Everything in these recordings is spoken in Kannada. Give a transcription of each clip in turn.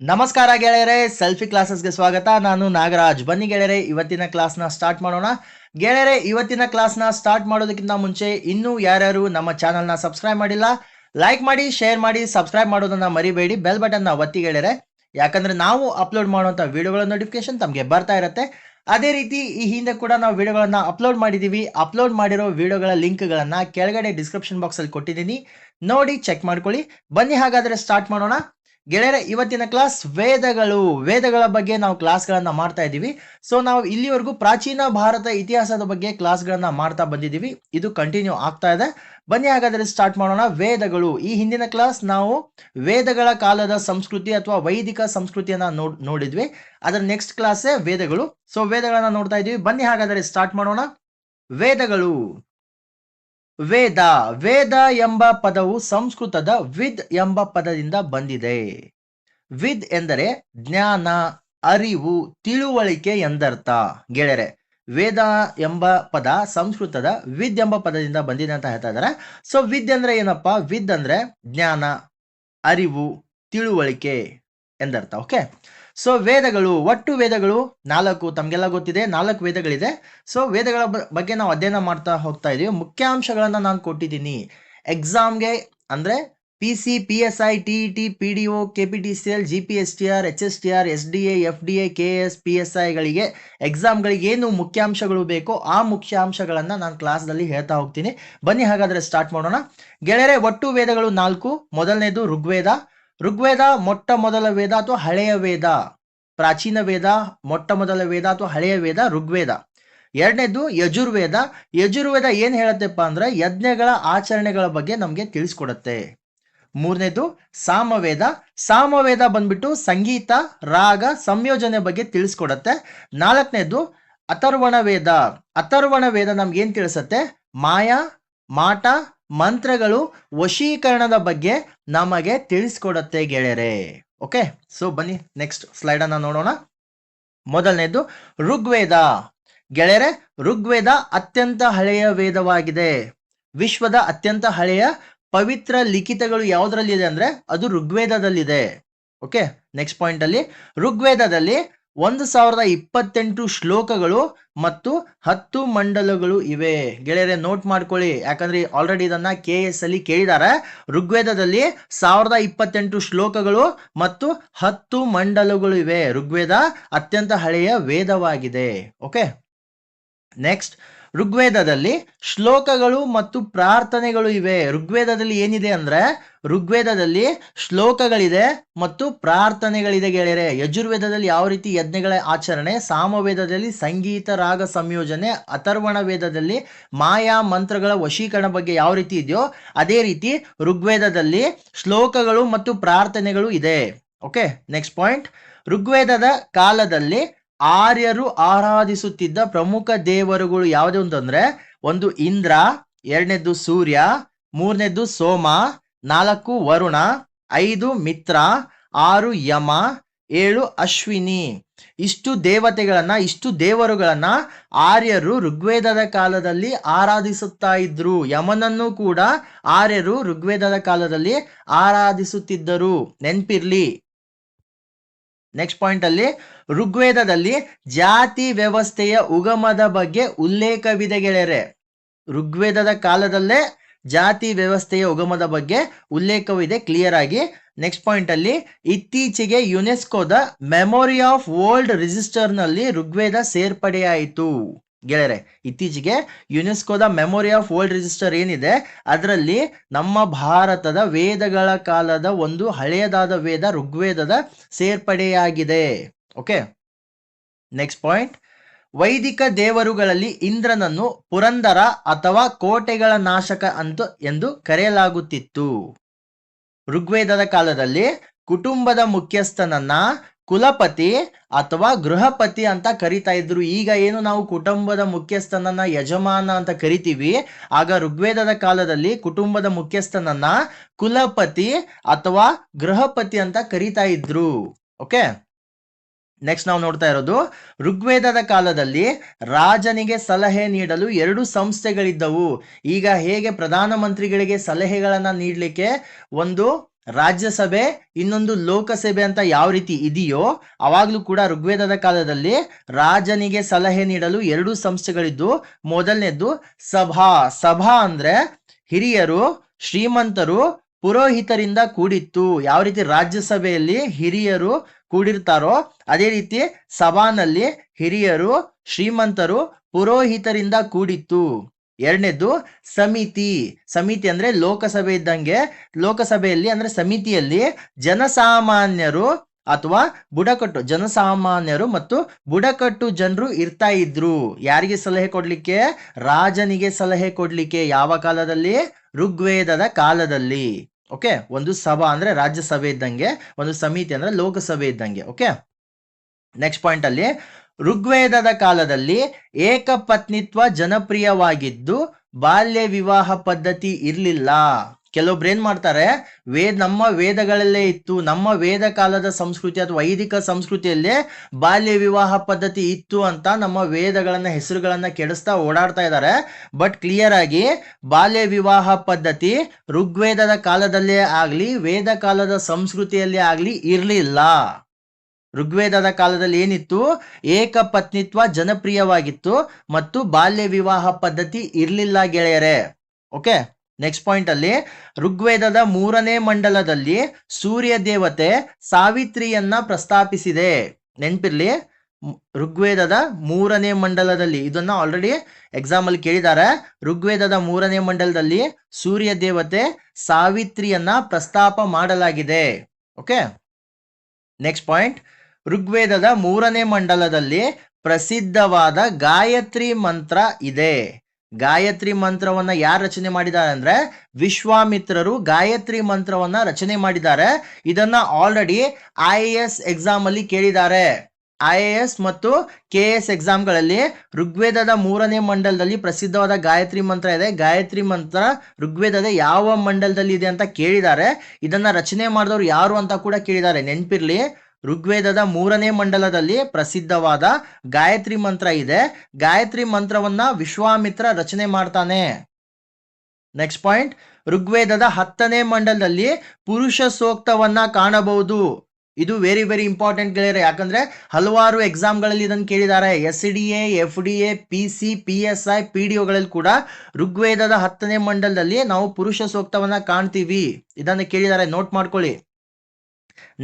ನಮಸ್ಕಾರ ಗೆಳೆಯರೆ, ಸೆಲ್ಫಿ ಕ್ಲಾಸಸ್ಗೆ ಸ್ವಾಗತ. ನಾನು ನಾಗರಾಜ್. ಬನ್ನಿ ಗೆಳೆಯರೆ, ಇವತ್ತಿನ ಕ್ಲಾಸ್ನ ಸ್ಟಾರ್ಟ್ ಮಾಡೋಣ. ಗೆಳೆಯರೆ, ಇವತ್ತಿನ ಕ್ಲಾಸ್ನ ಸ್ಟಾರ್ಟ್ ಮಾಡೋದಕ್ಕಿಂತ ಮುಂಚೆ ಇನ್ನೂ ಯಾರ್ಯಾರು ನಮ್ಮ ಚಾನಲ್ನ ಸಬ್ಸ್ಕ್ರೈಬ್ ಮಾಡಿಲ್ಲ, ಲೈಕ್ ಮಾಡಿ, ಶೇರ್ ಮಾಡಿ, ಸಬ್ಸ್ಕ್ರೈಬ್ ಮಾಡೋದನ್ನ ಮರಿಬೇಡಿ. ಬೆಲ್ ಬಟನ್ನ ಒತ್ತಿ ಗೆಳೆಯರೆ, ಯಾಕಂದ್ರೆ ನಾವು ಅಪ್ಲೋಡ್ ಮಾಡುವಂಥ ವಿಡಿಯೋಗಳ ನೋಟಿಫಿಕೇಶನ್ ತಮಗೆ ಬರ್ತಾ ಇರುತ್ತೆ. ಅದೇ ರೀತಿ ಈ ಹಿಂದೆ ಕೂಡ ನಾವು ವಿಡಿಯೋಗಳನ್ನ ಅಪ್ಲೋಡ್ ಮಾಡಿದ್ದೀವಿ. ಅಪ್ಲೋಡ್ ಮಾಡಿರೋ ವಿಡಿಯೋಗಳ ಲಿಂಕ್ಗಳನ್ನ ಕೆಳಗಡೆ ಡಿಸ್ಕ್ರಿಪ್ಷನ್ ಬಾಕ್ಸಲ್ಲಿ ಕೊಟ್ಟಿದ್ದೀನಿ, ನೋಡಿ ಚೆಕ್ ಮಾಡ್ಕೊಳ್ಳಿ. ಬನ್ನಿ ಹಾಗಾದರೆ ಸ್ಟಾರ್ಟ್ ಮಾಡೋಣ. ಗೆಳೆಯರೆ, ಇವತ್ತಿನ ಕ್ಲಾಸ್ ವೇದಗಳ ಬಗ್ಗೆ ನಾವು ಕ್ಲಾಸ್ಗಳನ್ನ ಮಾಡ್ತಾ ಇದ್ದೀವಿ. ಸೊ ನಾವು ಇಲ್ಲಿವರೆಗೂ ಪ್ರಾಚೀನ ಭಾರತ ಇತಿಹಾಸದ ಬಗ್ಗೆ ಕ್ಲಾಸ್ಗಳನ್ನ ಮಾಡ್ತಾ ಬಂದಿದ್ದೀವಿ. ಇದು ಕಂಟಿನ್ಯೂ ಆಗ್ತಾ ಇದೆ. ಬನ್ನಿ ಹಾಗಾದರೆ ಸ್ಟಾರ್ಟ್ ಮಾಡೋಣ. ವೇದಗಳು, ಈ ಹಿಂದಿನ ಕ್ಲಾಸ್ ನಾವು ವೇದಗಳ ಕಾಲದ ಸಂಸ್ಕೃತಿ ಅಥವಾ ವೈದಿಕ ಸಂಸ್ಕೃತಿಯನ್ನ ನೋಡಿದ್ವಿ. ಅದರ ನೆಕ್ಸ್ಟ್ ಕ್ಲಾಸೇ ವೇದಗಳು. ಸೊ ವೇದಗಳನ್ನ ನೋಡ್ತಾ ಇದೀವಿ. ಬನ್ನಿ ಹಾಗಾದರೆ ಸ್ಟಾರ್ಟ್ ಮಾಡೋಣ. ವೇದಗಳು. ವೇದ ಎಂಬ ಪದವು ಸಂಸ್ಕೃತದ ವಿದ್ ಎಂಬ ಪದದಿಂದ ಬಂದಿದೆ. ವಿದ್ ಎಂದರೆ ಜ್ಞಾನ, ಅರಿವು, ತಿಳುವಳಿಕೆ ಎಂದರ್ಥ. ಗೆಳೆಯರೆ, ವೇದ ಎಂಬ ಪದ ಸಂಸ್ಕೃತದ ವಿದ್ ಎಂಬ ಪದದಿಂದ ಬಂದಿದೆ ಅಂತ ಹೇಳ್ತಾ ಇದ್ದಾರೆ. ಸೊ ವಿದ್ ಅಂದ್ರೆ ಏನಪ್ಪಾ? ವಿದ್ ಅಂದ್ರೆ ಜ್ಞಾನ, ಅರಿವು, ತಿಳುವಳಿಕೆ ಎಂದರ್ಥ. ಓಕೆ. ಸೊ ವೇದಗಳು, ಒಟ್ಟು ವೇದಗಳು 4. ತಮಗೆಲ್ಲ ಗೊತ್ತಿದೆ, 4 ವೇದಗಳಿದೆ. ಸೊ ವೇದಗಳ ಬಗ್ಗೆ ನಾವು ಅಧ್ಯಯನ ಮಾಡ್ತಾ ಹೋಗ್ತಾ ಇದೀವಿ. ಮುಖ್ಯಾಂಶಗಳನ್ನ ನಾನು ಕೊಟ್ಟಿದ್ದೀನಿ ಎಕ್ಸಾಮ್ಗೆ. ಅಂದ್ರೆ PC, PSI, TET, PDO, KPTCL, GPSTR, HSTR, SDA, FDA, KS, PSI ಗಳಿಗೆ ಎಕ್ಸಾಮ್ಗಳಿಗೆ ಏನು ಮುಖ್ಯಾಂಶಗಳು ಬೇಕೋ ಆ ಮುಖ್ಯಾಂಶಗಳನ್ನ ನಾನು ಕ್ಲಾಸ್ನಲ್ಲಿ ಹೇಳ್ತಾ ಹೋಗ್ತೀನಿ. ಬನ್ನಿ ಹಾಗಾದ್ರೆ ಸ್ಟಾರ್ಟ್ ಮಾಡೋಣ. ಗೆಳೆಯರೆ, ಒಟ್ಟು ವೇದಗಳು 4. ಮೊದಲನೇದು ಋಗ್ವೇದ. ಋಗ್ವೇದ ಮೊಟ್ಟ ಮೊದಲ ವೇದ ಅಥವಾ ಹಳೆಯ ವೇದ. ಪ್ರಾಚೀನ ವೇದ, ಮೊಟ್ಟ ಮೊದಲ ವೇದ ಅಥವಾ ಹಳೆಯ ವೇದ ಋಗ್ವೇದ. ಎರಡನೇದು ಯಜುರ್ವೇದ. ಯಜುರ್ವೇದ ಏನ್ ಹೇಳತ್ತಪ್ಪ ಅಂದ್ರೆ ಯಜ್ಞಗಳ ಆಚರಣೆಗಳ ಬಗ್ಗೆ ನಮ್ಗೆ ತಿಳಿಸ್ಕೊಡತ್ತೆ. ಮೂರನೇದು ಸಾಮವೇದ. ಸಾಮವೇದ ಬಂದ್ಬಿಟ್ಟು ಸಂಗೀತ, ರಾಗ, ಸಂಯೋಜನೆ ಬಗ್ಗೆ ತಿಳಿಸ್ಕೊಡತ್ತೆ. ನಾಲ್ಕನೇದು ಅಥರ್ವಣ ವೇದ. ಅಥರ್ವಣ ವೇದ ನಮ್ಗೆ ಏನ್ ತಿಳಿಸತ್ತೆ? ಮಾಯಾ, ಮಾಟ, ಮಂತ್ರಗಳು, ವಶೀಕರಣದ ಬಗ್ಗೆ ನಮಗೆ ತಿಳಿಸ್ಕೊಡತ್ತೆ ಗೆಳೆಯರೆ. ಓಕೆ. ಸೊ ಬನ್ನಿ ನೆಕ್ಸ್ಟ್ ಸ್ಲೈಡ್ ಅನ್ನ ನೋಡೋಣ. ಮೊದಲನೇದು ಋಗ್ವೇದ. ಗೆಳೆಯರೆ, ಋಗ್ವೇದ ಅತ್ಯಂತ ಹಳೆಯ ವೇದವಾಗಿದೆ. ವಿಶ್ವದ ಅತ್ಯಂತ ಹಳೆಯ ಪವಿತ್ರ ಲಿಖಿತಗಳು ಯಾವುದರಲ್ಲಿ ಇದೆ ಅಂದ್ರೆ ಅದು ಋಗ್ವೇದದಲ್ಲಿದೆ. ಓಕೆ. ನೆಕ್ಸ್ಟ್ ಪಾಯಿಂಟ್ ಅಲ್ಲಿ ಋಗ್ವೇದದಲ್ಲಿ 1028 ಶ್ಲೋಕಗಳು ಮತ್ತು 10 ಮಂಡಲಗಳು ಇವೆ. ಗೆಳೆಯರೆ ನೋಟ್ ಮಾಡ್ಕೊಳ್ಳಿ, ಯಾಕಂದ್ರೆ ಆಲ್ರೆಡಿ ಇದನ್ನ KS ಅಲ್ಲಿ ಕೇಳಿದ್ದಾರೆ. ಋಗ್ವೇದದಲ್ಲಿ 1028 ಶ್ಲೋಕಗಳು ಮತ್ತು 10 ಮಂಡಲಗಳು ಇವೆ. ಋಗ್ವೇದ ಅತ್ಯಂತ ಹಳೆಯ ವೇದವಾಗಿದೆ. ಓಕೆ. ನೆಕ್ಸ್ಟ್, ಋಗ್ವೇದದಲ್ಲಿ ಶ್ಲೋಕಗಳು ಮತ್ತು ಪ್ರಾರ್ಥನೆಗಳು ಇವೆ. ಋಗ್ವೇದದಲ್ಲಿ ಏನಿದೆ ಅಂದ್ರೆ ಋಗ್ವೇದದಲ್ಲಿ ಶ್ಲೋಕಗಳಿದೆ ಮತ್ತು ಪ್ರಾರ್ಥನೆಗಳಿದೆ ಗೆಳೆಯರೆ. ಯಜುರ್ವೇದದಲ್ಲಿ ಯಾವ ರೀತಿ ಯಜ್ಞಗಳ ಆಚರಣೆ, ಸಾಮವೇದದಲ್ಲಿ ಸಂಗೀತ, ರಾಗ, ಸಂಯೋಜನೆ, ಅಥರ್ವಣ ವೇದದಲ್ಲಿ ಮಾಯಾ ಮಂತ್ರಗಳ ವಶೀಕರಣ ಬಗ್ಗೆ ಯಾವ ರೀತಿ ಇದೆಯೋ ಅದೇ ರೀತಿ ಋಗ್ವೇದದಲ್ಲಿ ಶ್ಲೋಕಗಳು ಮತ್ತು ಪ್ರಾರ್ಥನೆಗಳು ಇದೆ. ಓಕೆ. ನೆಕ್ಸ್ಟ್ ಪಾಯಿಂಟ್, ಋಗ್ವೇದದ ಕಾಲದಲ್ಲಿ ಆರ್ಯರು ಆರಾಧಿಸುತ್ತಿದ್ದ ಪ್ರಮುಖ ದೇವರುಗಳು ಯಾವುದು ಅಂತಂದ್ರೆ ಒಂದು ಇಂದ್ರ, ಎರಡನೇದು ಸೂರ್ಯ, ಮೂರನೇದು ಸೋಮ, 4 ವರುಣ, 5 ಮಿತ್ರ, 6 ಯಮ, 7 ಅಶ್ವಿನಿ. ಇಷ್ಟು ದೇವತೆಗಳನ್ನ, ಇಷ್ಟು ದೇವರುಗಳನ್ನ ಆರ್ಯರು ಋಗ್ವೇದದ ಕಾಲದಲ್ಲಿ ಆರಾಧಿಸುತ್ತಾ ಇದ್ರು. ಯಮನನ್ನು ಕೂಡ ಆರ್ಯರು ಋಗ್ವೇದದ ಕಾಲದಲ್ಲಿ ಆರಾಧಿಸುತ್ತಿದ್ದರು, ನೆನ್ಪಿರ್ಲಿ. ನೆಕ್ಸ್ಟ್ ಪಾಯಿಂಟ್ ಅಲ್ಲಿ ಋಗ್ವೇದದಲ್ಲಿ ಜಾತಿ ವ್ಯವಸ್ಥೆಯ ಉಗಮದ ಬಗ್ಗೆ ಉಲ್ಲೇಖವಿದೆ ಗೆಳೆಯರೆ. ಋಗ್ವೇದದ ಕಾಲದಲ್ಲೇ ಜಾತಿ ವ್ಯವಸ್ಥೆಯ ಉಗಮದ ಬಗ್ಗೆ ಉಲ್ಲೇಖವಿದೆ ಕ್ಲಿಯರ್ ಆಗಿ. ನೆಕ್ಸ್ಟ್ ಪಾಯಿಂಟ್ ಅಲ್ಲಿ ಇತ್ತೀಚೆಗೆ ಯುನೆಸ್ಕೋದ ಮೆಮೊರಿ ಆಫ್ ವರ್ಲ್ಡ್ ರಿಜಿಸ್ಟರ್ ನಲ್ಲಿ ಋಗ್ವೇದ ಸೇರ್ಪಡೆಯಾಯಿತು. ಗೆಳೆಯರೆ, ಇತ್ತೀಚೆಗೆ ಯುನೆಸ್ಕೋದ ಮೆಮೊರಿ ಆಫ್ ವರ್ಲ್ಡ್ ರಿಜಿಸ್ಟರ್ ಏನಿದೆ ಅದರಲ್ಲಿ ನಮ್ಮ ಭಾರತದ ವೇದಗಳ ಕಾಲದ ಒಂದು ಹಳೆಯದಾದ ವೇದ ಋಗ್ವೇದದ ಸೇರ್ಪಡೆಯಾಗಿದೆ. ಓಕೆ. ನೆಕ್ಸ್ಟ್ ಪಾಯಿಂಟ್, ವೈದಿಕ ದೇವರುಗಳಲ್ಲಿ ಇಂದ್ರನನ್ನು ಪುರಂದರ ಅಥವಾ ಕೋಟೆಗಳ ನಾಶಕ ಎಂದು ಕರೆಯಲಾಗುತ್ತಿತ್ತು. ಋಗ್ವೇದದ ಕಾಲದಲ್ಲಿ ಕುಟುಂಬದ ಮುಖ್ಯಸ್ಥನನ್ನ ಕುಲಪತಿ ಅಥವಾ ಗೃಹಪತಿ ಅಂತ ಕರಿತಾ ಇದ್ರು. ಈಗ ಏನು ನಾವು ಕುಟುಂಬದ ಮುಖ್ಯಸ್ಥನನ್ನ ಯಜಮಾನ ಅಂತ ಕರಿತೀವಿ, ಆಗ ಋಗ್ವೇದದ ಕಾಲದಲ್ಲಿ ಕುಟುಂಬದ ಮುಖ್ಯಸ್ಥನನ್ನ ಕುಲಪತಿ ಅಥವಾ ಗೃಹಪತಿ ಅಂತ ಕರಿತಾ ಇದ್ರು. ಓಕೆ. ನೆಕ್ಸ್ಟ್ ನಾವು ನೋಡ್ತಾ ಇರೋದು ಋಗ್ವೇದದ ಕಾಲದಲ್ಲಿ ರಾಜನಿಗೆ ಸಲಹೆ ನೀಡಲು 2 ಸಂಸ್ಥೆಗಳಿದ್ದವು. ಈಗ ಹೇಗೆ ಪ್ರಧಾನಮಂತ್ರಿಗಳಿಗೆ ಸಲಹೆಗಳನ್ನ ನೀಡಲಿಕ್ಕೆ ಒಂದು ರಾಜ್ಯಸಭೆ ಇನ್ನೊಂದು ಲೋಕಸಭೆ ಅಂತ ಯಾವ ರೀತಿ ಇದೆಯೋ ಅವಾಗ್ಲೂ ಕೂಡ ಋಗ್ವೇದದ ಕಾಲದಲ್ಲಿ ರಾಜನಿಗೆ ಸಲಹೆ ನೀಡಲು ಎರಡು ಸಂಸ್ಥೆಗಳಿದ್ದು, ಮೊದಲನೇದು ಸಭಾ. ಸಭಾ ಅಂದ್ರೆ ಹಿರಿಯರು, ಶ್ರೀಮಂತರು, ಪುರೋಹಿತರಿಂದ ಕೂಡಿತ್ತು. ಯಾವ ರೀತಿ ರಾಜ್ಯಸಭೆಯಲ್ಲಿ ಹಿರಿಯರು ಕೂಡಿರ್ತಾರೋ ಅದೇ ರೀತಿ ಸಭಾನಲ್ಲಿ ಹಿರಿಯರು, ಶ್ರೀಮಂತರು, ಪುರೋಹಿತರಿಂದ ಕೂಡಿತ್ತು. ಎರಡನೇದು ಸಮಿತಿ. ಸಮಿತಿ ಅಂದ್ರೆ ಲೋಕಸಭೆ ಇದ್ದಂಗೆ, ಲೋಕಸಭೆಯಲ್ಲಿ ಅಂದ್ರೆ ಸಮಿತಿಯಲ್ಲಿ ಜನಸಾಮಾನ್ಯರು ಅಥವಾ ಬುಡಕಟ್ಟು, ಜನಸಾಮಾನ್ಯರು ಮತ್ತು ಬುಡಕಟ್ಟು ಜನರು ಇರ್ತಾ ಇದ್ರು. ಯಾರಿಗೆ ಸಲಹೆ ಕೊಡ್ಲಿಕ್ಕೆ? ರಾಜನಿಗೆ ಸಲಹೆ ಕೊಡ್ಲಿಕ್ಕೆ. ಯಾವ ಕಾಲದಲ್ಲಿ? ಋಗ್ವೇದದ ಕಾಲದಲ್ಲಿ. ಓಕೆ, ಒಂದು ಸಭಾ ಅಂದ್ರೆ ರಾಜ್ಯಸಭೆ ಇದ್ದಂಗೆ, ಒಂದು ಸಮಿತಿ ಅಂದ್ರೆ ಲೋಕಸಭೆ ಇದ್ದಂಗೆ. ಓಕೆ, ನೆಕ್ಸ್ಟ್ ಪಾಯಿಂಟ್ ಅಲ್ಲಿ ಋಗ್ವೇದದ ಕಾಲದಲ್ಲಿ ಏಕಪತ್ನಿತ್ವ ಜನಪ್ರಿಯವಾಗಿದ್ದು ಬಾಲ್ಯ ವಿವಾಹ ಪದ್ಧತಿ ಇರ್ಲಿಲ್ಲ. ಕೆಲವೊಬ್ರು ಏನ್ ಮಾಡ್ತಾರೆ, ನಮ್ಮ ವೇದಗಳಲ್ಲೇ ಇತ್ತು, ನಮ್ಮ ವೇದ ಕಾಲದ ಸಂಸ್ಕೃತಿ ಅಥವಾ ವೈದಿಕ ಸಂಸ್ಕೃತಿಯಲ್ಲೇ ಬಾಲ್ಯ ವಿವಾಹ ಪದ್ಧತಿ ಇತ್ತು ಅಂತ ನಮ್ಮ ವೇದಗಳನ್ನ ಹೆಸರುಗಳನ್ನ ಕೆಡಿಸ್ತಾ ಓಡಾಡ್ತಾ ಇದ್ದಾರೆ. ಬಟ್ ಕ್ಲಿಯರ್ ಆಗಿ ಬಾಲ್ಯ ವಿವಾಹ ಪದ್ಧತಿ ಋಗ್ವೇದದ ಕಾಲದಲ್ಲೇ ಆಗ್ಲಿ ವೇದ ಕಾಲದ ಸಂಸ್ಕೃತಿಯಲ್ಲೇ ಆಗ್ಲಿ ಇರ್ಲಿಲ್ಲ. ಋಗ್ವೇದದ ಕಾಲದಲ್ಲಿ ಏನಿತ್ತು? ಏಕಪತ್ನಿತ್ವ ಜನಪ್ರಿಯವಾಗಿತ್ತು ಮತ್ತು ಬಾಲ್ಯ ವಿವಾಹ ಪದ್ಧತಿ ಇರ್ಲಿಲ್ಲ ಗೆಳೆಯರೆ. ಓಕೆ, ನೆಕ್ಸ್ಟ್ ಪಾಯಿಂಟ್ ಅಲ್ಲಿ ಋಗ್ವೇದದ 3ನೇ ಮಂಡಲದಲ್ಲಿ ಸೂರ್ಯ ದೇವತೆ ಸಾವಿತ್ರಿಯನ್ನ ಪ್ರಸ್ತಾಪಿಸಿದೆ. ನೆನ್ಪಿರ್ಲಿ, ಋಗ್ವೇದದ 3ನೇ ಮಂಡಲದಲ್ಲಿ, ಇದನ್ನ ಆಲ್ರೆಡಿ ಎಕ್ಸಾಮ್ ಅಲ್ಲಿ ಕೇಳಿದ್ದಾರೆ. ಋಗ್ವೇದದ 3ನೇ ಮಂಡಲದಲ್ಲಿ ಸೂರ್ಯ ದೇವತೆ ಸಾವಿತ್ರಿಯನ್ನ ಪ್ರಸ್ತಾಪ ಮಾಡಲಾಗಿದೆ. ಓಕೆ, ನೆಕ್ಸ್ಟ್ ಪಾಯಿಂಟ್ ಋಗ್ವೇದದ 3ನೇ ಮಂಡಲದಲ್ಲಿ ಪ್ರಸಿದ್ಧವಾದ ಗಾಯತ್ರಿ ಮಂತ್ರ ಇದೆ. ಗಾಯತ್ರಿ ಮಂತ್ರವನ್ನ ಯಾರು ರಚನೆ ಮಾಡಿದ್ದಾರೆ ಅಂದ್ರೆ ವಿಶ್ವಾಮಿತ್ರರು ಗಾಯತ್ರಿ ಮಂತ್ರವನ್ನ ರಚನೆ ಮಾಡಿದ್ದಾರೆ. ಇದನ್ನ ಆಲ್ರೆಡಿ IAS ಎಕ್ಸಾಮ್ ಅಲ್ಲಿ ಕೇಳಿದ್ದಾರೆ. IAS ಮತ್ತು KS ಎಕ್ಸಾಮ್ಗಳಲ್ಲಿ ಋಗ್ವೇದದ 3ನೇ ಮಂಡಲದಲ್ಲಿ ಪ್ರಸಿದ್ಧವಾದ ಗಾಯತ್ರಿ ಮಂತ್ರ ಇದೆ. ಗಾಯತ್ರಿ ಮಂತ್ರ ಋಗ್ವೇದದ ಯಾವ ಮಂಡಲದಲ್ಲಿ ಇದೆ ಅಂತ ಕೇಳಿದ್ದಾರೆ. ಇದನ್ನ ರಚನೆ ಮಾಡಿದವರು ಯಾರು ಅಂತ ಕೂಡ ಕೇಳಿದ್ದಾರೆ. ನೆನ್ಪಿರ್ಲಿ, ಋಗ್ವೇದದ 3ನೇ ಮಂಡಲದಲ್ಲಿ ಪ್ರಸಿದ್ಧವಾದ ಗಾಯತ್ರಿ ಮಂತ್ರ ಇದೆ. ಗಾಯತ್ರಿ ಮಂತ್ರವನ್ನ ವಿಶ್ವಾಮಿತ್ರ ರಚನೆ ಮಾಡ್ತಾನೆ. ನೆಕ್ಸ್ಟ್ ಪಾಯಿಂಟ್ ಋಗ್ವೇದದ 10ನೇ ಮಂಡಲದಲ್ಲಿ ಪುರುಷ ಸೂಕ್ತವನ್ನ ಕಾಣಬಹುದು. ಇದು ವೆರಿ ವೆರಿ ಇಂಪಾರ್ಟೆಂಟ್ ಗೆಳೆಯರೆ, ಯಾಕಂದ್ರೆ ಹಲವಾರು ಎಕ್ಸಾಮ್ಗಳಲ್ಲಿ ಇದನ್ನು ಕೇಳಿದ್ದಾರೆ. SDA, FDA, PC, PSI, PDOಗಳಲ್ಲಿ ಕೂಡ ಋಗ್ವೇದದ 10ನೇ ಮಂಡಲದಲ್ಲಿ ನಾವು ಪುರುಷ ಸೂಕ್ತವನ್ನ ಕಾಣ್ತೀವಿ. ಇದನ್ನು ಕೇಳಿದ್ದಾರೆ, ನೋಟ್ ಮಾಡ್ಕೊಳ್ಳಿ.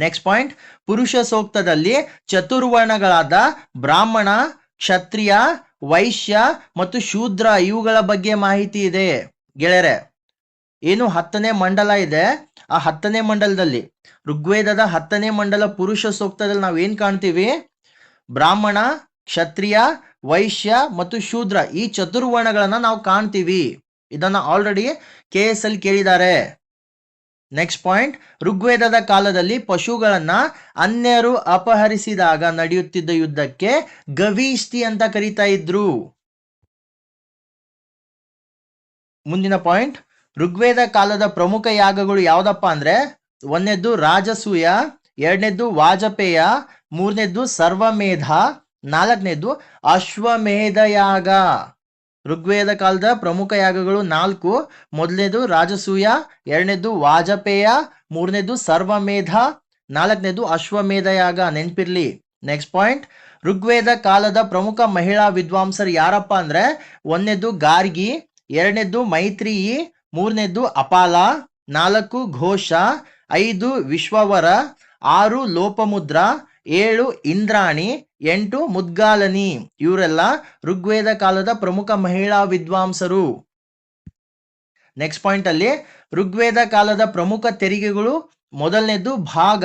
ನೆಕ್ಸ್ಟ್ ಪಾಯಿಂಟ್ ಪುರುಷ ಸೂಕ್ತದಲ್ಲಿ ಚತುರ್ವರ್ಣಗಳಾದ ಬ್ರಾಹ್ಮಣ, ಕ್ಷತ್ರಿಯ, ವೈಶ್ಯ ಮತ್ತು ಶೂದ್ರ ಇವುಗಳ ಬಗ್ಗೆ ಮಾಹಿತಿ ಇದೆ ಗೆಳೆಯರೆ. ಏನು 10ನೇ ಮಂಡಲ ಇದೆ, ಆ 10ನೇ ಮಂಡಲದಲ್ಲಿ ಋಗ್ವೇದದ 10ನೇ ಮಂಡಲ ಪುರುಷ ಸೂಕ್ತದಲ್ಲಿ ನಾವು ಏನ್ ಕಾಣ್ತೀವಿ? ಬ್ರಾಹ್ಮಣ, ಕ್ಷತ್ರಿಯ, ವೈಶ್ಯ ಮತ್ತು ಶೂದ್ರ ಈ ಚತುರ್ವರ್ಣಗಳನ್ನ ನಾವು ಕಾಣ್ತೀವಿ. ಇದನ್ನ ಆಲ್ರೆಡಿ KS ಅಲ್ಲಿ ಕೇಳಿದ್ದಾರೆ. ನೆಕ್ಸ್ಟ್ ಪಾಯಿಂಟ್ ಋಗ್ವೇದದ ಕಾಲದಲ್ಲಿ ಪಶುಗಳನ್ನ ಅನ್ಯರು ಅಪಹರಿಸಿದಾಗ ನಡೆಯುತ್ತಿದ್ದ ಯುದ್ಧಕ್ಕೆ ಗವಿಷ್ಠಿ ಅಂತ ಕರೀತಾ ಇದ್ರು. ಮುಂದಿನ ಪಾಯಿಂಟ್ ಋಗ್ವೇದ ಕಾಲದ ಪ್ರಮುಖ ಯಾಗಗಳು ಯಾವ್ದಪ್ಪ ಅಂದ್ರೆ, ಒಂದನೇದ್ದು ರಾಜಸೂಯ, ಎರಡನೇದ್ದು ವಾಜಪೇಯ, ಮೂರನೇದ್ದು ಸರ್ವಮೇಧ, ನಾಲ್ಕನೇದ್ದು ಅಶ್ವಮೇಧ ಯಾಗ. ಋಗ್ವೇದ ಕಾಲದ ಪ್ರಮುಖ ಯಾಗಗಳು 4. ಮೊದಲನೇದು ರಾಜಸೂಯ, ಎರಡನೇದು ವಾಜಪೇಯ, ಮೂರನೇದು ಸರ್ವಮೇಧ, ನಾಲ್ಕನೇದು ಅಶ್ವಮೇಧ ಯಾಗ. ನೆನ್ಪಿರ್ಲಿ. ನೆಕ್ಸ್ಟ್ ಪಾಯಿಂಟ್ ಋಗ್ವೇದ ಕಾಲದ ಪ್ರಮುಖ ಮಹಿಳಾ ವಿದ್ವಾಂಸರು ಯಾರಪ್ಪ ಅಂದ್ರೆ, ಒಂದನೇದು ಗಾರ್ಗಿ, ಎರಡನೇದು ಮೈತ್ರಿಯಿ, ಮೂರನೇದು ಅಪಾಲ, 4 ಘೋಷ, 5 ವಿಶ್ವವರ, 6 ಲೋಪಮುದ್ರ, 7 ಇಂದ್ರಾಣಿ, 8 ಮುದ್ಗಾಲನಿ. ಇವರೆಲ್ಲ ಋಗ್ವೇದ ಕಾಲದ ಪ್ರಮುಖ ಮಹಿಳಾ ವಿದ್ವಾಂಸರು. ನೆಕ್ಸ್ಟ್ ಪಾಯಿಂಟ್ ಅಲ್ಲಿ ಋಗ್ವೇದ ಕಾಲದ ಪ್ರಮುಖ ತೆರಿಗೆಗಳು, ಮೊದಲನೇದು ಭಾಗ,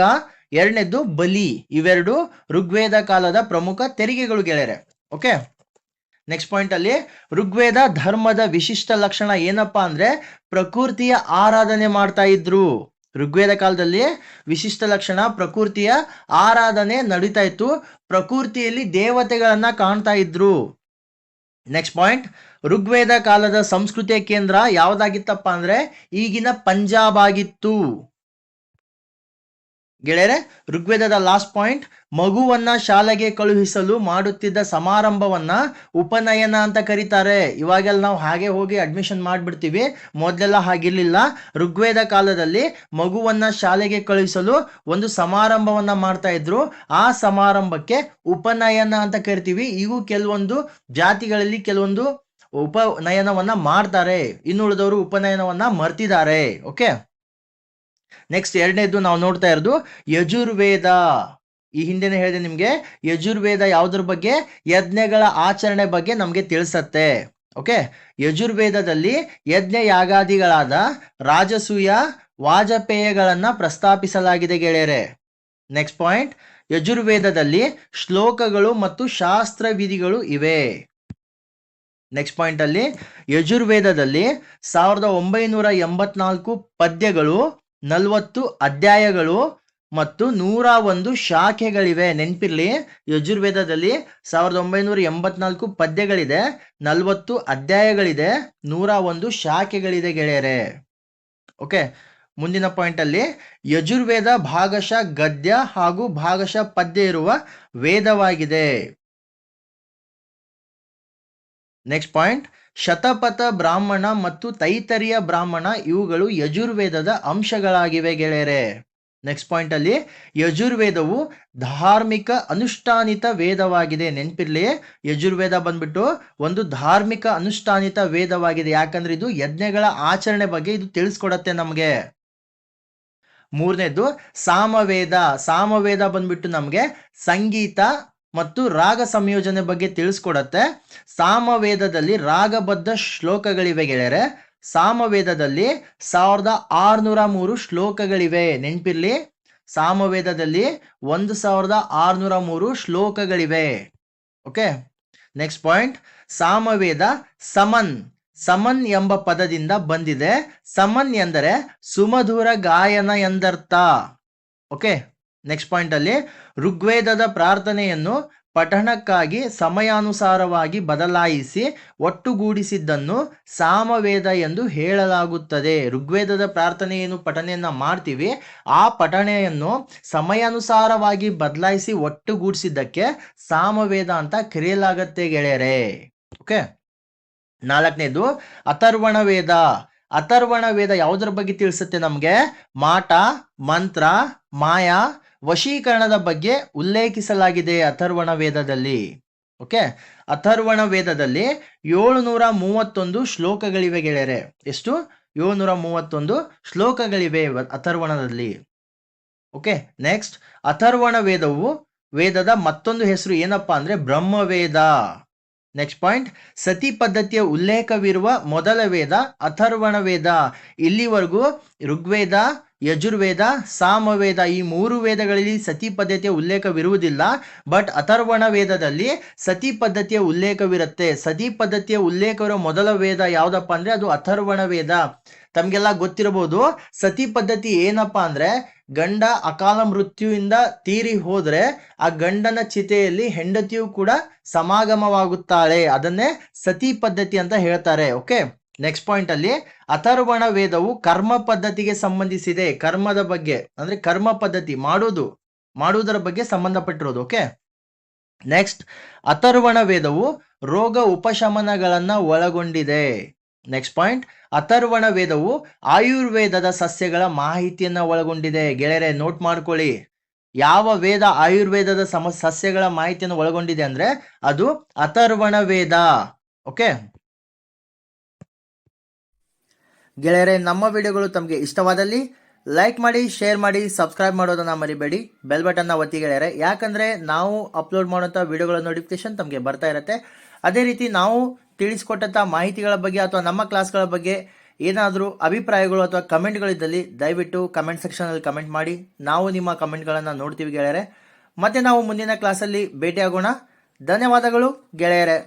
ಎರಡನೇದು ಬಲಿ. ಇವೆರಡು ಋಗ್ವೇದ ಕಾಲದ ಪ್ರಮುಖ ತೆರಿಗೆಗಳು ಗೆಳೆಯರೆ. ಓಕೆ, ನೆಕ್ಸ್ಟ್ ಪಾಯಿಂಟ್ ಅಲ್ಲಿ ಋಗ್ವೇದ ಧರ್ಮದ ವಿಶಿಷ್ಟ ಲಕ್ಷಣ ಏನಪ್ಪಾ ಅಂದ್ರೆ ಪ್ರಕೃತಿಯ ಆರಾಧನೆ ಮಾಡ್ತಾ ಇದ್ರು. ಋಗ್ವೇದ ಕಾಲದಲ್ಲಿ ವಿಶಿಷ್ಟ ಲಕ್ಷಣ ಪ್ರಕೃತಿಯ ಆರಾಧನೆ ನಡೀತಾ ಇತ್ತು. ಪ್ರಕೃತಿಯಲ್ಲಿ ದೇವತೆಗಳನ್ನ ಕಾಣ್ತಾ ಇದ್ರು. ನೆಕ್ಸ್ಟ್ ಪಾಯಿಂಟ್ ಋಗ್ವೇದ ಕಾಲದ ಸಂಸ್ಕೃತಿಯ ಕೇಂದ್ರ ಯಾವ್ದಾಗಿತ್ತಪ್ಪ ಅಂದ್ರೆ ಈಗಿನ ಪಂಜಾಬ್ ಆಗಿತ್ತು. ಗೆಳೆಯರೆ, ಋಗ್ವೇದದ ಲಾಸ್ಟ್ ಪಾಯಿಂಟ್, ಮಗುವನ್ನ ಶಾಲೆಗೆ ಕಳುಹಿಸಲು ಮಾಡುತ್ತಿದ್ದ ಸಮಾರಂಭವನ್ನ ಉಪನಯನ ಅಂತ ಕರೀತಾರೆ. ಇವಾಗೆಲ್ಲ ನಾವು ಹಾಗೆ ಹೋಗಿ ಅಡ್ಮಿಷನ್ ಮಾಡ್ಬಿಡ್ತೀವಿ, ಮೊದಲೆಲ್ಲ ಹಾಗಿರ್ಲಿಲ್ಲ. ಋಗ್ವೇದ ಕಾಲದಲ್ಲಿ ಮಗುವನ್ನ ಶಾಲೆಗೆ ಕಳುಹಿಸಲು ಒಂದು ಸಮಾರಂಭವನ್ನ ಮಾಡ್ತಾ ಇದ್ರು. ಆ ಸಮಾರಂಭಕ್ಕೆ ಉಪನಯನ ಅಂತ ಕರಿತೀವಿ. ಈಗ ಕೆಲವೊಂದು ಜಾತಿಗಳಲ್ಲಿ ಕೆಲವೊಂದು ಉಪನಯನವನ್ನ ಮಾಡ್ತಾರೆ, ಇನ್ನುಳಿದವರು ಉಪನಯನವನ್ನ ಮರ್ತಿದ್ದಾರೆ. ಓಕೆ, ನೆಕ್ಸ್ಟ್ ಎರಡನೇದು ನಾವು ನೋಡ್ತಾ ಇರೋದು ಯಜುರ್ವೇದ. ಈ ಹಿಂದೆನೆ ಹೇಳಿದೆ ನಿಮ್ಗೆ, ಯಜುರ್ವೇದ ಯಾವುದ್ರ ಬಗ್ಗೆ? ಯಜ್ಞಗಳ ಆಚರಣೆ ಬಗ್ಗೆ ನಮ್ಗೆ ತಿಳಿಸತ್ತೆ. ಓಕೆ, ಯಜುರ್ವೇದದಲ್ಲಿ ಯಜ್ಞ ಯಾಗಾದಿಗಳಾದ ರಾಜಸೂಯ ವಾಜಪೇಯಗಳನ್ನ ಪ್ರಸ್ತಾಪಿಸಲಾಗಿದೆ ಗೆಳೆಯರೆ. ನೆಕ್ಸ್ಟ್ ಪಾಯಿಂಟ್, ಯಜುರ್ವೇದದಲ್ಲಿ ಶ್ಲೋಕಗಳು ಮತ್ತು ಶಾಸ್ತ್ರ ವಿಧಿಗಳು ಇವೆ. ನೆಕ್ಸ್ಟ್ ಪಾಯಿಂಟ್ ಅಲ್ಲಿ, ಯಜುರ್ವೇದದಲ್ಲಿ 1984 ಪದ್ಯಗಳು, 40 ಅಧ್ಯಾಯಗಳು ಮತ್ತು 101 ಶಾಖೆಗಳಿವೆ. ನೆನ್ಪಿರ್ಲಿ, ಯಜುರ್ವೇದದಲ್ಲಿ 1984 ಪದ್ಯಗಳಿದೆ, 40 ಅಧ್ಯಾಯಗಳಿದೆ, 101 ಶಾಖೆಗಳಿದೆ ಗೆಳೆಯರೆ. ಓಕೆ, ಮುಂದಿನ ಪಾಯಿಂಟ್ ಅಲ್ಲಿ, ಯಜುರ್ವೇದ ಭಾಗಶಃ ಗದ್ಯ ಹಾಗೂ ಭಾಗಶಃ ಪದ್ಯ ಇರುವ ವೇದವಾಗಿದೆ. ನೆಕ್ಸ್ಟ್ ಪಾಯಿಂಟ್, ಶತಪಥ ಬ್ರಾಹ್ಮಣ ಮತ್ತು ತೈತರಿಯ ಬ್ರಾಹ್ಮಣ ಇವುಗಳು ಯಜುರ್ವೇದದ ಅಂಶಗಳಾಗಿವೆ ಗೆಳೆಯರೆ. ನೆಕ್ಸ್ಟ್ ಪಾಯಿಂಟ್ ಅಲ್ಲಿ, ಯಜುರ್ವೇದವು ಧಾರ್ಮಿಕ ಅನುಷ್ಠಾನಿತ ವೇದವಾಗಿದೆ. ನೆನ್ಪಿರ್ಲಿ, ಯಜುರ್ವೇದ ಬಂದ್ಬಿಟ್ಟು ಒಂದು ಧಾರ್ಮಿಕ ಅನುಷ್ಠಾನಿತ ವೇದವಾಗಿದೆ. ಯಾಕಂದ್ರೆ ಇದು ಯಜ್ಞಗಳ ಆಚರಣೆ ಬಗ್ಗೆ ಇದು ತಿಳಿಸ್ಕೊಡತ್ತೆ ನಮ್ಗೆ. ಮೂರನೇದು ಸಾಮವೇದ. ಸಾಮವೇದ ಬಂದ್ಬಿಟ್ಟು ನಮ್ಗೆ ಸಂಗೀತ ಮತ್ತು ರಾಗ ಸಂಯೋಜನೆ ಬಗ್ಗೆ ತಿಳಿಸ್ಕೊಡತ್ತೆ. ಸಾಮವೇದದಲ್ಲಿ ರಾಗಬದ್ಧ ಶ್ಲೋಕಗಳಿವೆ ಗೆಳೆಯರೆ. ಸಾಮವೇದದಲ್ಲಿ 1603 ಶ್ಲೋಕಗಳಿವೆ. ನೆನ್ಪಿರ್ಲಿ, ಸಾಮವೇದದಲ್ಲಿ 1603 ಶ್ಲೋಕಗಳಿವೆ. ಓಕೆ, ನೆಕ್ಸ್ಟ್ ಪಾಯಿಂಟ್, ಸಾಮವೇದ ಸಮನ್ ಸಮನ್ ಎಂಬ ಪದದಿಂದ ಬಂದಿದೆ. ಸಮನ್ ಎಂದರೆ ಸುಮಧುರ ಗಾಯನ ಎಂದರ್ಥ. ಓಕೆ, ನೆಕ್ಸ್ಟ್ ಪಾಯಿಂಟ್ ಅಲ್ಲಿ, ಋಗ್ವೇದದ ಪ್ರಾರ್ಥನೆಯನ್ನು ಪಠಣಕ್ಕಾಗಿ ಸಮಯಾನುಸಾರವಾಗಿ ಬದಲಾಯಿಸಿ ಒಟ್ಟುಗೂಡಿಸಿದ್ದನ್ನು ಸಾಮವೇದ ಎಂದು ಹೇಳಲಾಗುತ್ತದೆ. ಋಗ್ವೇದದ ಪ್ರಾರ್ಥನೆ ಏನು ಪಠಣೆಯನ್ನ ಮಾಡ್ತೀವಿ, ಆ ಪಠಣೆಯನ್ನು ಸಮಯಾನುಸಾರವಾಗಿ ಬದಲಾಯಿಸಿ ಒಟ್ಟುಗೂಡಿಸಿದ್ದಕ್ಕೆ ಸಾಮವೇದ ಅಂತ ಕರೆಯಲಾಗತ್ತೆ ಗೆಳೆಯರೆ. ಓಕೆ, ನಾಲ್ಕನೇದು ಅಥರ್ವಣ ವೇದ. ಅಥರ್ವಣ ವೇದ ಯಾವುದರ ಬಗ್ಗೆ ತಿಳಿಸುತ್ತೆ ನಮ್ಗೆ? ಮಾಟ, ಮಂತ್ರ, ಮಾಯಾ, ವಶೀಕರಣದ ಬಗ್ಗೆ ಉಲ್ಲೇಖಿಸಲಾಗಿದೆ ಅಥರ್ವಣ ವೇದದಲ್ಲಿ. ಓಕೆ, ಅಥರ್ವಣ ವೇದದಲ್ಲಿ 731 ಶ್ಲೋಕಗಳಿವೆ ಗೆಳೆಯರೆ. ಎಷ್ಟು? 731 ಶ್ಲೋಕಗಳಿವೆ ಅಥರ್ವಣದಲ್ಲಿ. ಓಕೆ, ನೆಕ್ಸ್ಟ್, ಅಥರ್ವಣ ವೇದದ ಮತ್ತೊಂದು ಹೆಸರು ಏನಪ್ಪಾ ಅಂದ್ರೆ ಬ್ರಹ್ಮವೇದ. ನೆಕ್ಸ್ಟ್ ಪಾಯಿಂಟ್, ಸತಿ ಪದ್ಧತಿಯ ಉಲ್ಲೇಖವಿರುವ ಮೊದಲ ವೇದ ಅಥರ್ವಣ ವೇದ. ಇಲ್ಲಿವರೆಗೂ ಋಗ್ವೇದ, ಯಜುರ್ವೇದ, ಸಾಮವೇದ ಈ 3 ವೇದಗಳಲ್ಲಿ ಸತಿ ಪದ್ಧತಿಯ ಉಲ್ಲೇಖವಿರುವುದಿಲ್ಲ. ಬಟ್ ಅಥರ್ವಣ ವೇದದಲ್ಲಿ ಸತಿ ಪದ್ಧತಿಯ ಉಲ್ಲೇಖವಿರುತ್ತೆ. ಸತಿ ಪದ್ಧತಿಯ ಉಲ್ಲೇಖವಿರುವ ಮೊದಲ ವೇದ ಯಾವ್ದಪ್ಪ ಅಂದ್ರೆ ಅದು ಅಥರ್ವಣ ವೇದ. ತಮ್ಗೆಲ್ಲ ಗೊತ್ತಿರಬಹುದು, ಸತಿ ಪದ್ಧತಿ ಏನಪ್ಪಾ ಅಂದ್ರೆ ಗಂಡ ಅಕಾಲ ಮೃತ್ಯುವಿಂದ ತೀರಿ ಹೋದ್ರೆ ಆ ಗಂಡನ ಚಿತೆಯಲ್ಲಿ ಹೆಂಡತಿಯು ಕೂಡ ಸಮಾಗಮವಾಗುತ್ತಾಳೆ. ಅದನ್ನೇ ಸತಿ ಪದ್ಧತಿ ಅಂತ ಹೇಳ್ತಾರೆ. ಓಕೆ, ನೆಕ್ಸ್ಟ್ ಪಾಯಿಂಟ್ ಅಲ್ಲಿ, ಅಥರ್ವಣ ವೇದವು ಕರ್ಮ ಪದ್ಧತಿಗೆ ಸಂಬಂಧಿಸಿದೆ. ಕರ್ಮದ ಬಗ್ಗೆ ಅಂದ್ರೆ ಕರ್ಮ ಪದ್ಧತಿ ಮಾಡುವುದರ ಬಗ್ಗೆ ಸಂಬಂಧಪಟ್ಟಿರೋದು. ಓಕೆ, ನೆಕ್ಸ್ಟ್, ಅಥರ್ವಣ ವೇದವು ರೋಗ ಉಪಶಮನಗಳನ್ನ ಒಳಗೊಂಡಿದೆ. ನೆಕ್ಸ್ಟ್ ಪಾಯಿಂಟ್, ಅಥರ್ವಣ ವೇದವು ಆಯುರ್ವೇದದ ಸಸ್ಯಗಳ ಮಾಹಿತಿಯನ್ನ ಒಳಗೊಂಡಿದೆ. ಗೆಳೆಯರೆ ನೋಟ್ ಮಾಡ್ಕೊಳ್ಳಿ, ಯಾವ ವೇದ ಆಯುರ್ವೇದದ ಸಸ್ಯಗಳ ಮಾಹಿತಿಯನ್ನು ಒಳಗೊಂಡಿದೆ ಅಂದ್ರೆ ಅದು ಅಥರ್ವಣ ವೇದ. ಓಕೆ ಗೆಳೆಯರೆ, ನಮ್ಮ ವಿಡಿಯೋಗಳು ತಮಗೆ ಇಷ್ಟವಾದಲ್ಲಿ ಲೈಕ್ ಮಾಡಿ, ಶೇರ್ ಮಾಡಿ, ಸಬ್ಸ್ಕ್ರೈಬ್ ಮಾಡೋದನ್ನ ಮರಿಬೇಡಿ. ಬೆಲ್ ಬಟನ್ನ ಒತ್ತಿ ಗೆಳೆಯರೆ, ಯಾಕಂದ್ರೆ ನಾವು ಅಪ್ಲೋಡ್ ಮಾಡುವಂಥ ವಿಡಿಯೋಗಳ ನೋಟಿಫಿಕೇಶನ್ ತಮಗೆ ಬರ್ತಾ ಇರುತ್ತೆ. ಅದೇ ರೀತಿ ನಾವು ತಿಳಿಸಿಕೊಟ್ಟಂಥ ಮಾಹಿತಿಗಳ ಬಗ್ಗೆ ಅಥವಾ ನಮ್ಮ ಕ್ಲಾಸ್ಗಳ ಬಗ್ಗೆ ಏನಾದರೂ ಅಭಿಪ್ರಾಯಗಳು ಅಥವಾ ಕಮೆಂಟ್ಗಳಿದ್ದಲ್ಲಿ ದಯವಿಟ್ಟು ಕಮೆಂಟ್ ಸೆಕ್ಷನಲ್ಲಿ ಕಮೆಂಟ್ ಮಾಡಿ. ನಾವು ನಿಮ್ಮ ಕಮೆಂಟ್ಗಳನ್ನು ನೋಡ್ತೀವಿ ಗೆಳೆಯರೆ. ಮತ್ತೆ ನಾವು ಮುಂದಿನ ಕ್ಲಾಸಲ್ಲಿ ಭೇಟಿಯಾಗೋಣ. ಧನ್ಯವಾದಗಳು ಗೆಳೆಯರೆ.